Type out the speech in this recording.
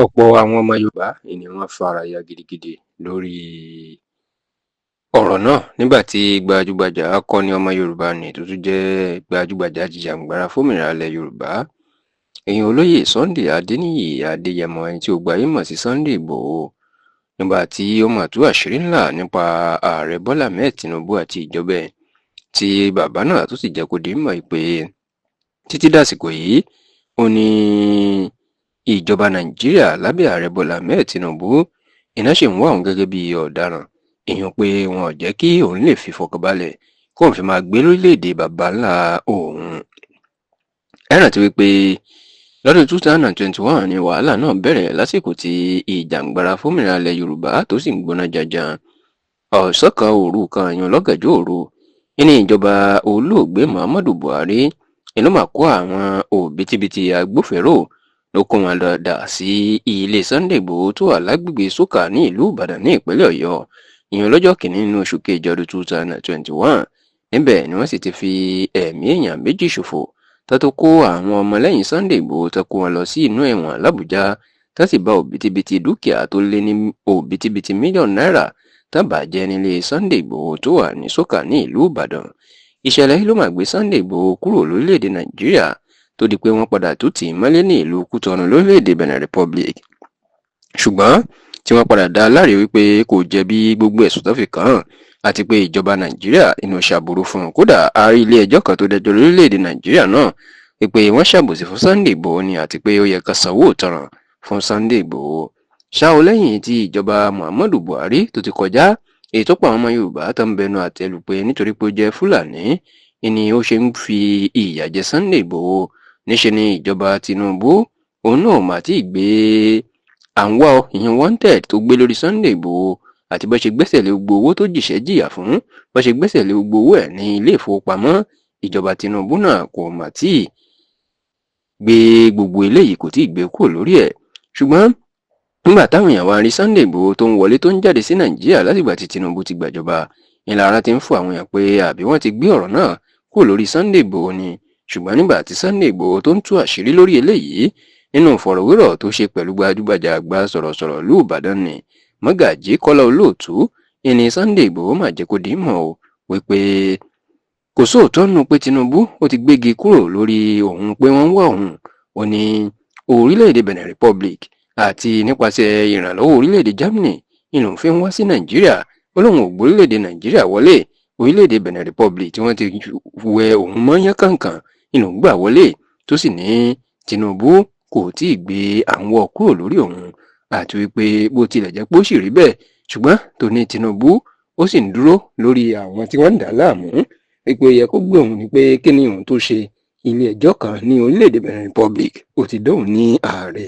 ọ̀pọ̀ àwọn ọmọ Yorùbá ni wọ́n fara ya gidigidi lórí ọ̀rọ̀ náà nígbà tí gbajúgbajà akọni ọmọ Yorùbá ní tó tún jẹ́ gbajúgbajà ajìjàǹgbara fómìnira ilẹ̀ Yorùbá èèyàn olóyè Sunday Adéníyì Adéyẹmọ ẹni tí ó gbayé mọ̀ sí Sunday Ìgbòho nígbà tí ó mà tú àṣírí ńlá nípa ààrẹ Bọ́lá Ahmed Tinubu àti ìjọba ẹ̀ tí bàbá náà tó sì jẹ́ kó di mọ̀ pé títí dàsìkò yìí ó ní ìjọba Nàìjíríà lábẹ́ ààrẹ Bọ́lá Ahmed Tinubu iná ṣì ń wá òun gẹ́gẹ́ bí ọ̀daràn èèyàn pé wọn ò jẹ́ kí òun lè fi fọkànbalẹ̀ kóun fi máa gbé lórílẹ̀‐èdè baba ńlá òun. ẹ rántí wípé lọ́dún 2021 ni wàhálà náà bẹ̀rẹ̀ lásìkò tí ìjàǹgbara fómìnira ilẹ̀ Yorùbá tó sì ń gbóná janjan ọ̀sán kan òru kan yan lọ́gànjọ́ òru ní ìjọba olóògbé Muhammadu Buhari inú mà kó àwọn òbítíbitì agbófinró ló kó wọn lọ dà sí ilé Sunday Igboho tó wà lágbègbè Sókà ní ìlú Ìbàdàn ní ìpínlẹ̀ Ọ̀yọ́ ìyẹn lọ́jọ́ kìíní nínú oṣù kejì ọdún 2021 níbẹ̀ ni wọ́n sì ti fi ẹ̀mí èèyàn méjì ṣòfò tó tó kó àwọn ọmọlẹ́yìn Sunday Igboho tó kó wọn lọ sí inú ẹ̀wọ̀n l'Àbújá tó sì bá òbítíbitì dúkìá tó lé ní òbítíbitì mílíọ̀nù náírà tó bàjẹ́ nílé Sunday Igboho tó wà ní Sókà ní ìlú Ìbàdàn. ìṣẹ̀lẹ̀ yìí ló mà gbé Sunday Igboho kúrò lórílẹ̀‐èdè Nàìjíríà tó di pé wọ́n padà tún tì í mọ́lé ní ìlú Kútọ̀nù lórílẹ̀‐èdè Benin Republic ṣùgbọ́n tí wọ́n padà dá a láre wípé kò jẹ̀bi gbogbo ẹ̀sùn tó fi kàn án àti pé ìjọba Nàìjíríà inú ṣàbùrú fún un. kódà ààrẹ ilé ẹjọ́ kan tó dẹjọ́ lórílẹ̀‐èdè Nàìjíríà náà wípé wọ́n ṣàbòsí fún Sunday Igboho ni àti pé ó yẹ ká sanwó ìtanràn fún Sunday Igboho. ṣá o lẹ́yìn tí ìjọba Muhammadu Buhari tó ti kọjá èyí tó pa àwọn ọmọ Yorùbá tó ń bẹnu àtẹ́lù pé nítorí pé ó jẹ́ Fúlàní ni ó ṣe ń fi ìyà jẹ Sunday Igboho níṣe ni ìjọba Tinubu òun náà mà tí ì gbé àwọn ìyẹn wanted tó gbé lórí Sunday Igboho àti bó ṣe gbẹ́sẹ̀ lé gbogbo owó tó jìṣẹ́ jìyà fún bó ṣe gbẹ́sẹ̀ lé gbogbo owó ẹ̀ ní ilé ìfowópamọ́ ìjọba Tinubu náà kò mà tí ì gbé gbogbo eléyìí kò tí ì gbé kúrò lórí ẹ̀. ṣùgbọ́n nígbà táwọn èèyàn wá rí Sunday Igboho tó ń wọlé tó ń jáde sí Nàìjíríà látìgbà tí Tinubu ti gbàjọba ìlara ti ń fún àwọn èèyàn pé àbí wọ́n ti gbé ọ̀rọ̀ náà kúrò lórí Sunday Igboho ni. ṣùgbọ́n nígbà tí Sunday Igboho tó ń tú àṣírí lórí eléyìí nínú ìfọ̀rọ̀wérọ̀ tó ṣe pẹ̀lú gbajúgbajà àgbà sọ̀rọ̀sọ̀rọ̀ ìlú Ìbàdàn ni Mọ́gàjí Kọ́lá Olóòtú ìní Sunday Igboho mà jẹ́ kó dì í mọ̀ o wípé kò sóòótọ́ nù pé Tinubu ó ti gbégi kúrò lórí òun pé wọ́n ń wá òun ó ní orílẹ̀-èdè Benin Republic àti nípasẹ̀ ìrànlọ́wọ́ orílẹ̀-èdè Germany ìlú fi ń wá sí Nàìjíríà ó lóun ò gbórílẹ̀-èdè Nàìjíríà wọlé orílẹ̀-èdè Benin Republic tí wọ́n ti wẹ òun mọ́ yán kàǹkàn ìlú gbà wọlé tó sì ní Tinubu kò tí ì gbé àwọn kúrò lórí òun àti wípé bó tilẹ̀ jẹ́ pé ó sì rí bẹ́ẹ̀ ṣùgbọ́n tó ní Tinubu ó sì ń dúró lórí àwọn tí wọ́n ń dà á láàmú wípé ó yẹ kó gbé òun ni pé kí ni òun tó ṣe ilé ẹjọ́ kan ní orílẹ̀-èdè Benin Republic ó ti dóhùn ní ààrẹ.